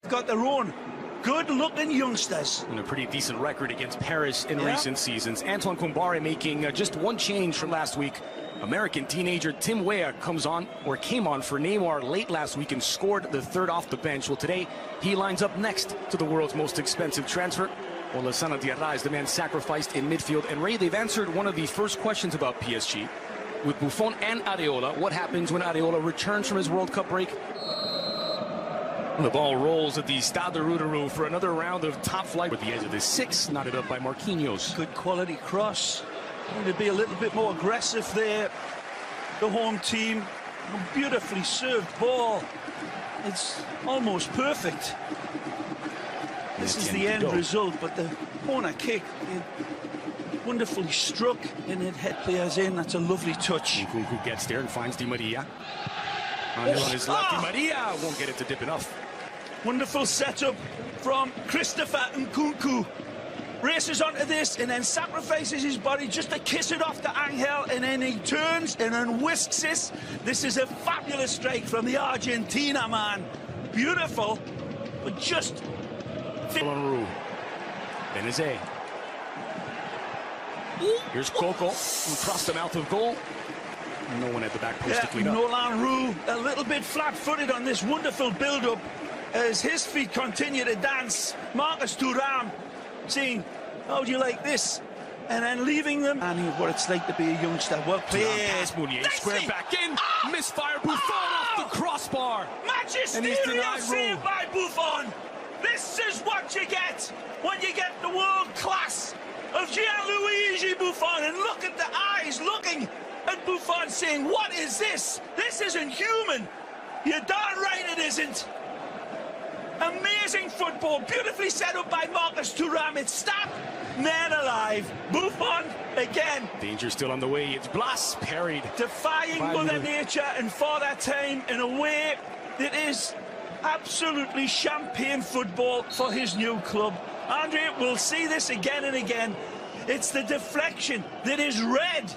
got their own good-looking youngsters. And a pretty decent record against Paris in recent seasons. Antoine Kumbare making just one change from last week. American teenager Tim Weah came on for Neymar late last week and scored the third off the bench. Well, today he lines up next to the world's most expensive transfer. Olassana Diarra is the man sacrificed in midfield. And Ray, they've answered one of the first questions about PSG with Buffon and Areola. What happens when Areola returns from his World Cup break? The ball rolls at the Stade de Routerou for another round of top flight with the edge of the six, knotted up by Marquinhos. Good quality cross. Need to be a little bit more aggressive there. The home team, a beautifully served ball. It's almost perfect. This is the end result, but the corner kick, wonderfully struck, and it hit players in. That's a lovely touch. Nkunku gets there and finds Di Maria. On his left, Di Maria won't get it to dip enough. Wonderful setup from Christopher Nkunku. Races onto this and then sacrifices his body just to kiss it off to Angel, and then he turns and then whisks this. This is a fabulous strike from the Argentina man. Beautiful, but just... Benazet. Here's Coco, who crossed the mouth of goal. No one at the back post to clean up. Nolan Roux a little bit flat-footed on this wonderful build-up as his feet continue to dance. Marcus Thuram saying, how do you like this? And then leaving them. And what it's like to be a youngster. Well played. Square back in. Misfire. Buffon off the crossbar. Magisterial save by Buffon. This is what you get when you get the world class of Gianluigi Buffon. And look at the eyes looking at Buffon saying, what is this? This isn't human. You're darn right it isn't. Amazing football, beautifully set up by Marcus Thuram. It's stopped, man alive. Buffon again. Danger still on the way. It's Blas parried. Defying Mother Nature and Father Time in a way that is absolutely champagne football for his new club. Andre, we'll see this again and again. It's the deflection that is read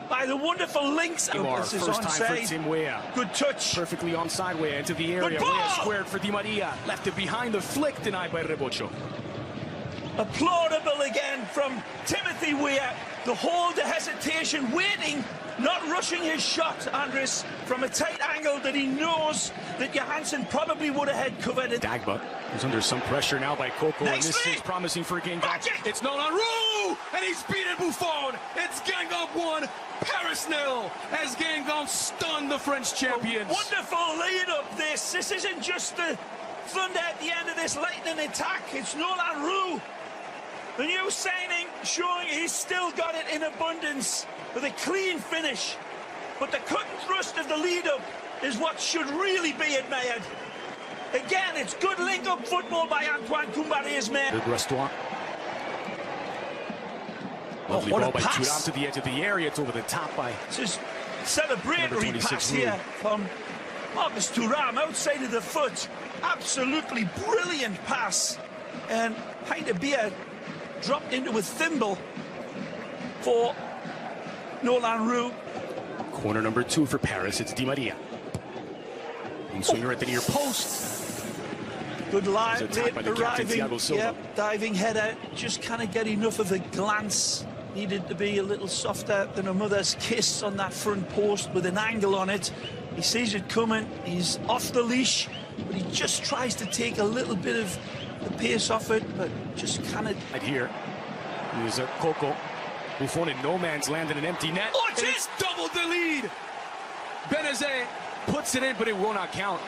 by the wonderful links. This is first time for Tim Weah. Good touch. Perfectly onside Weah into the area. Weah squared for Di Maria. Left it behind the flick, denied by Rebocho. Applaudable again from Timothy Weah. The hold, the hesitation, waiting, not rushing his shot, Andres, from a tight angle that he knows that Johansson probably would have had covered. Dagba is under some pressure now by Coco, and this is promising for Guingamp. It's Nolan Roux, and he's beaten Buffon. It's Guingamp 1, Paris 0, as Guingamp stunned the French champions. Wonderful lead up this. This isn't just the thunder at the end of this lightning attack. It's Nolan Roux, the new signing, showing he's still got it in abundance with a clean finish. But the cut and thrust of the lead-up is what should really be admired. Again, it's good link-up football by Antoine Kumbare's men. Good restaurant. Lovely ball by Thuram to the edge of the area. It's over the top by... This is celebratory pass here from Marcus Thuram outside of the foot. Absolutely brilliant pass. And Heide Beer dropped into a thimble for Nolan Roux. Corner number 2 for Paris. It's Di Maria. And swinger at the near post. Good line, arriving, diving header. Just can't get enough of a glance. Needed to be a little softer than a mother's kiss on that front post with an angle on it. He sees it coming. He's off the leash, but he just tries to take a little bit of the pace off it, but just can't. Right here, here's a Coco. Buffon in no man's land in an empty net. Oh, it's doubled the lead. Benazet puts it in, but it will not count.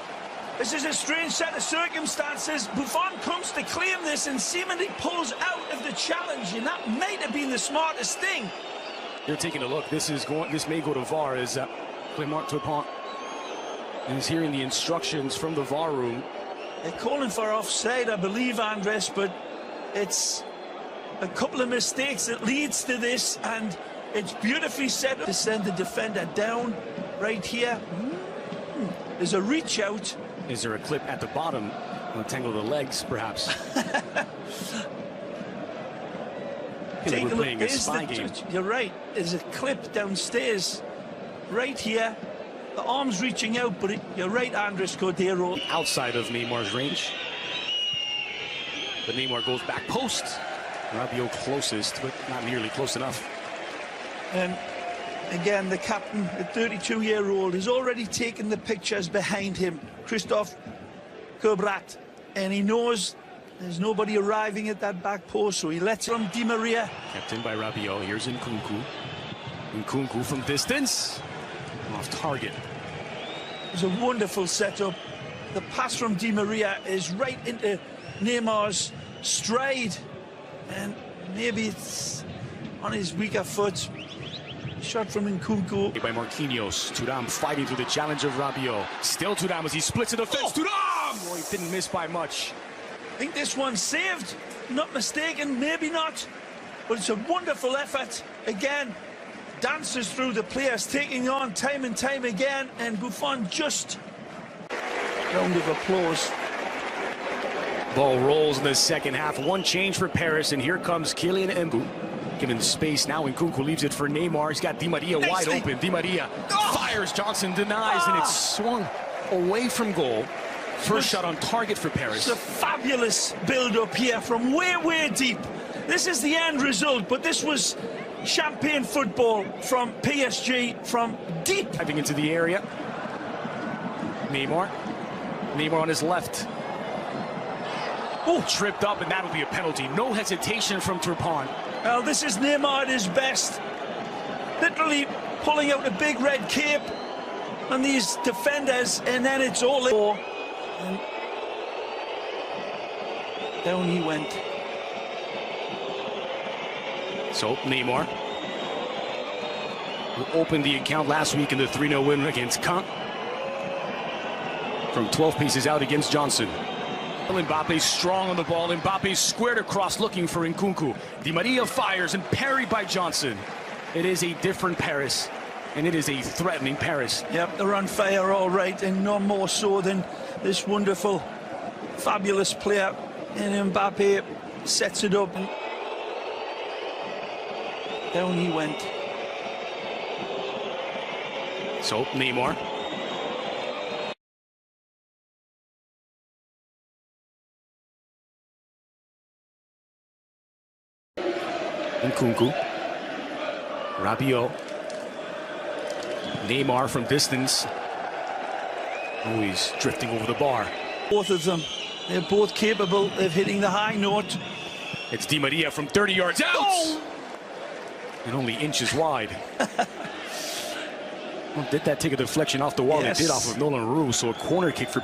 This is a strange set of circumstances. Buffon comes to claim this and seemingly pulls out of the challenge, and that might have been the smartest thing. You're taking a look. This may go to VAR as Clément Turpin is hearing the instructions from the VAR room. They're calling for offside, I believe, Andres, but it's a couple of mistakes that leads to this, and it's beautifully set up to send the defender down right here. There's a reach out. Is there a clip at the bottom? Untangle the legs, perhaps. Take a look. You're right. There's a clip downstairs, right here. The arm's reaching out, but you're right, Andres Cordero. Outside of Neymar's range. But Neymar goes back post. Rabiot closest, but not nearly close enough. And again, the captain, the 32-year-old, has already taken the pictures behind him, Christophe Cobrat, and he knows there's nobody arriving at that back post, so he lets it from Di Maria. Kept in by Rabiot. Here's Nkunku. Nkunku from distance. Off target. It's a wonderful setup. The pass from Di Maria is right into Neymar's stride, and maybe it's on his weaker foot. Shot from Nkunku. By Marquinhos. Thuram fighting through the challenge of Rabiot. Still Thuram as he splits in the fence. Thuram! Oh, he didn't miss by much. I think this one's saved. Not mistaken, maybe not. But it's a wonderful effort. Again, dances through the players, taking on time and time again. And Buffon just... round of applause. Ball rolls in the second half. One change for Paris, and here comes Kylian Mbappé. Given space now, Nkunku leaves it for Neymar. He's got Di Maria wide open. Di Maria fires, Johnson denies, and it's swung away from goal. First shot on target for Paris. It's a fabulous build-up here from way, way deep. This is the end result, but this was champagne football from PSG from deep. Diving into the area. Neymar on his left. Oh, tripped up, and that'll be a penalty. No hesitation from Turpin. Well, this is Neymar at his best. Literally pulling out a big red cape on these defenders, and then it's all in. And down he went. So, Neymar, who opened the account last week in the 3-0 win against Guingamp. From 12 paces out against Johnson. Mbappé strong on the ball. Mbappé squared across looking for Nkunku. Di Maria fires and parried by Johnson. It is a different Paris, and it is a threatening Paris. Yep, they're on fire all right, and no more so than this wonderful, fabulous player. And Mbappé sets it up. And down he went. So, Neymar. Nkunku. Rabiot. Neymar from distance. Always drifting over the bar. Both of them, they're both capable of hitting the high note. It's Di Maria from 30 yards out. Oh! And only inches wide. Well, did that take a deflection off the wall? Yes. It did off of Nolan Roux, so a corner kick for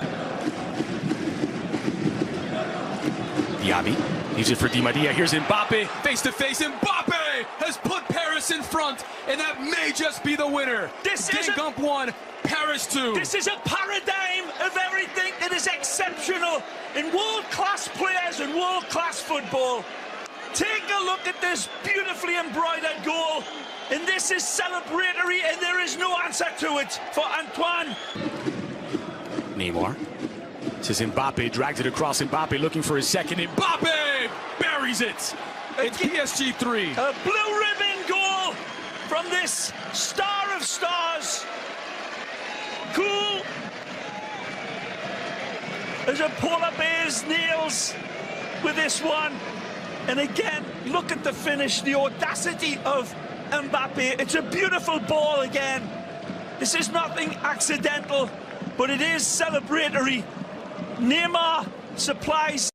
Diaby. Leaves it for Di Maria. Here's Mbappé. Face to face. Mbappé has put Paris in front, and that may just be the winner. Guingamp 1, Paris 2. This is a paradigm of everything that is exceptional in world-class players and world-class football. Take a look at this beautifully embroidered goal, and this is celebratory, and there is no answer to it for Antoine. Neymar. This is Mbappé, drags it across. Mbappé looking for his second. Mbappé buries it. It's PSG 3. A blue ribbon goal from this star of stars. Cool as a polar bear's nails with this one. And again, look at the finish, the audacity of Mbappé. It's a beautiful ball again. This is nothing accidental, but it is celebratory. Neymar supplies